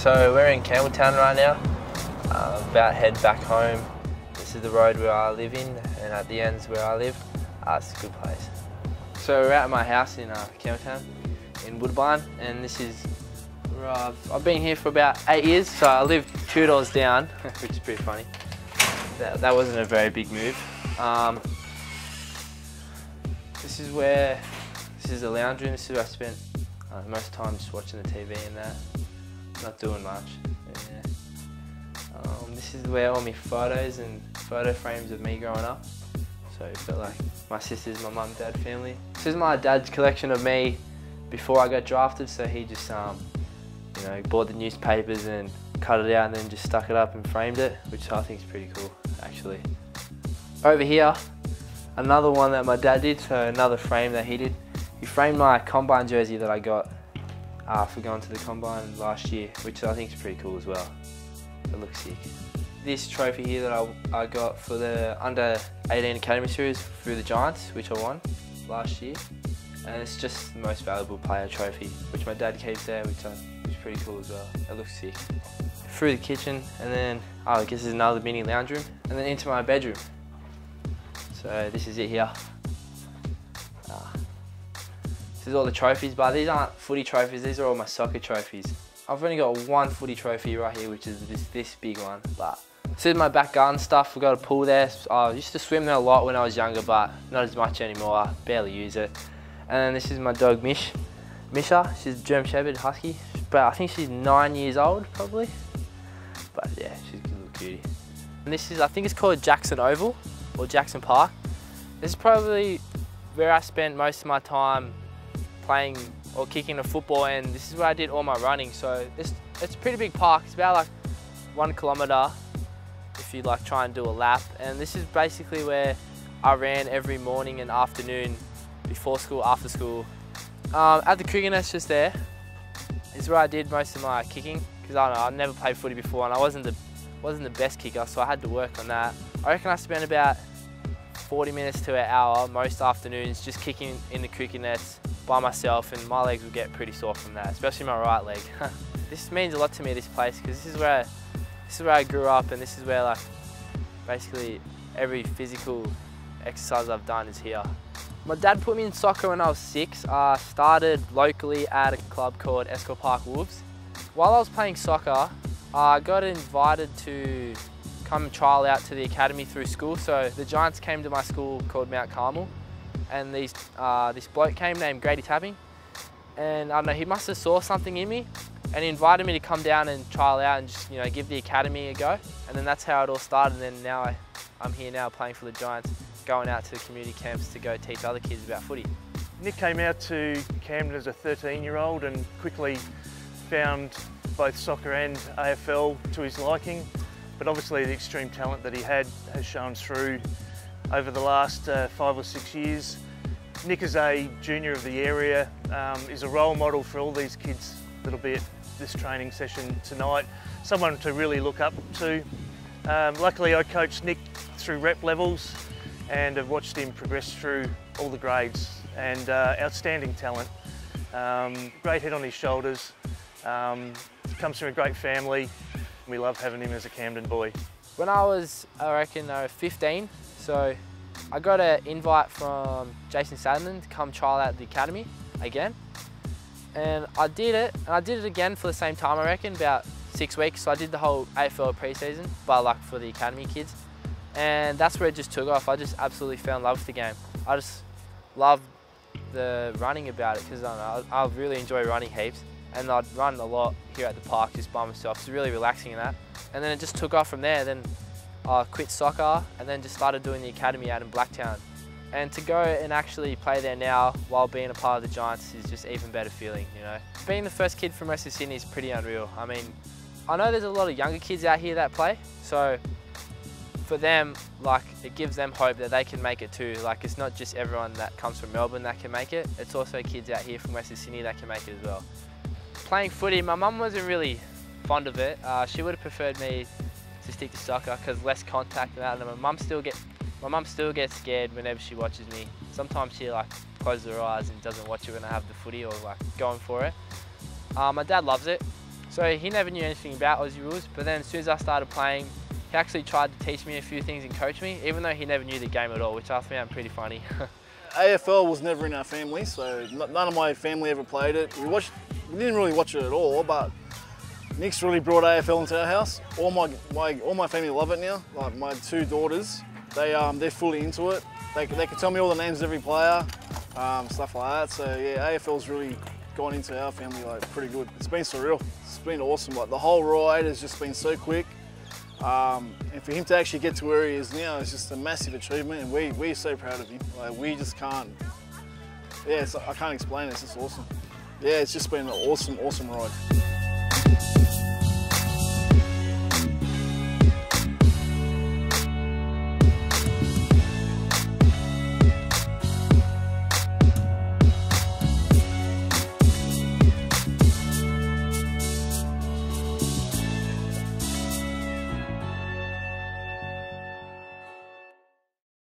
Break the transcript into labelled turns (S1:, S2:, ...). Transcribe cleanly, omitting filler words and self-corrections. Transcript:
S1: So we're in Campbelltown right now, about to head back home. This is the road where I live in, and at the end's where I live. It's a good place. So we're at my house in Campbelltown, in Woodbine, and this is where I've been here for about 8 years, so I live 2 doors down, which is pretty funny. That wasn't a very big move. This is the lounge room. This is where I spent most time just watching the TV and that. Not doing much. Yeah. This is where all my photos and photo frames of me growing up. So it felt like my sisters, my mum, dad, family. This is my dad's collection of me before I got drafted. So he just, you know, bought the newspapers and cut it out and then just stuck it up and framed it, which I think is pretty cool, actually. Over here, another one that my dad did, so another frame that he did. He framed my combine jersey that I got for going to the combine last year, which I think is pretty cool as well. It looks sick. This trophy here that I got for the under 18 Academy Series through the Giants, which I won last year. And it's just the most valuable player trophy, which my dad keeps there, which is pretty cool as well. It looks sick. Through the kitchen, and then, I guess there's another mini lounge room, and then into my bedroom. So this is it here. This is all the trophies, but these aren't footy trophies, these are all my soccer trophies. I've only got one footy trophy right here, which is this big one. But this is my back garden stuff. We've got a pool there. I used to swim there a lot when I was younger, but not as much anymore. I barely use it. And then this is my dog Misha. She's a German Shepherd Husky, but I think she's 9 years old probably. But yeah, she's a good little cutie. And this is, I think it's called Jackson Oval or Jackson Park. This is probably where I spent most of my time playing or kicking a football, and this is where I did all my running. So it's a pretty big park. It's about like 1 kilometre if you like try and do a lap. And this is basically where I ran every morning and afternoon, before school, after school. At the cricket nest just there is where I did most of my kicking, because I don't know, I never played footy before and I wasn't the best kicker, so I had to work on that. I reckon I spent about 40 minutes to an hour most afternoons just kicking in the cricket nest by myself, and my legs would get pretty sore from that, especially my right leg. This means a lot to me, this place, because this is where I grew up, and this is where like basically every physical exercise I've done is here. My dad put me in soccer when I was 6. I started locally at a club called Escort Park Wolves. While I was playing soccer, I got invited to come trial out to the academy through school. So the Giants came to my school called Mount Carmel, and this bloke came named Grady Tapping, and I don't know, he must have saw something in me, and he invited me to come down and trial out and just, you know, give the academy a go. And then that's how it all started. And then now I'm here now playing for the Giants, going out to the community camps to go teach other kids about footy.
S2: Nick came out to Camden as a 13-year-old and quickly found both soccer and AFL to his liking, but obviously the extreme talent that he had has shown through over the last 5 or 6 years. Nick is a junior of the area, is a role model for all these kids that'll be at this training session tonight, someone to really look up to. Luckily I coached Nick through rep levels and have watched him progress through all the grades, and outstanding talent. Great head on his shoulders, comes from a great family, and we love having him as a Camden boy.
S1: When I was, I reckon, 15, so I got an invite from Jason Sadman to come trial out at the academy again. And I did it, and I did it again for the same time, I reckon, about 6 weeks. So I did the whole AFL pre-season, but like for the academy kids. And that's where it just took off. I just absolutely fell in love with the game. I just loved the running about it, because I really enjoy running heaps. And I'd run a lot here at the park just by myself. It's really relaxing in that. And then it just took off from there. Then I quit soccer and then just started doing the academy out in Blacktown. And to go and actually play there now while being a part of the Giants is just even better feeling, you know. Being the first kid from Western Sydney is pretty unreal. I mean, I know there's a lot of younger kids out here that play, so for them, like, it gives them hope that they can make it too. Like, it's not just everyone that comes from Melbourne that can make it, it's also kids out here from Western Sydney that can make it as well. Playing footy, my mum wasn't really fond of it. She would have preferred me to stick to soccer because less contact and that. And my mum still gets scared whenever she watches me. Sometimes she like closes her eyes and doesn't watch it when I have the footy or like going for it. My dad loves it, So he never knew anything about Aussie rules, but then as soon as I started playing, he actually tried to teach me a few things and coach me, even though he never knew the game at all, which I found pretty funny.
S3: AFL was never in our family, so none of my family ever played it. We didn't really watch it at all, but Nick's really brought AFL into our house. All my family love it now. Like my 2 daughters, they're fully into it. They can tell me all the names of every player, stuff like that. So yeah, AFL's really gone into our family like pretty good. It's been surreal. It's been awesome. Like the whole ride has just been so quick. And for him to actually get to where he is now is just a massive achievement, and we're so proud of him. Like we just can't. Yeah, I can't explain it. It's just awesome. Yeah, it's just been an awesome ride.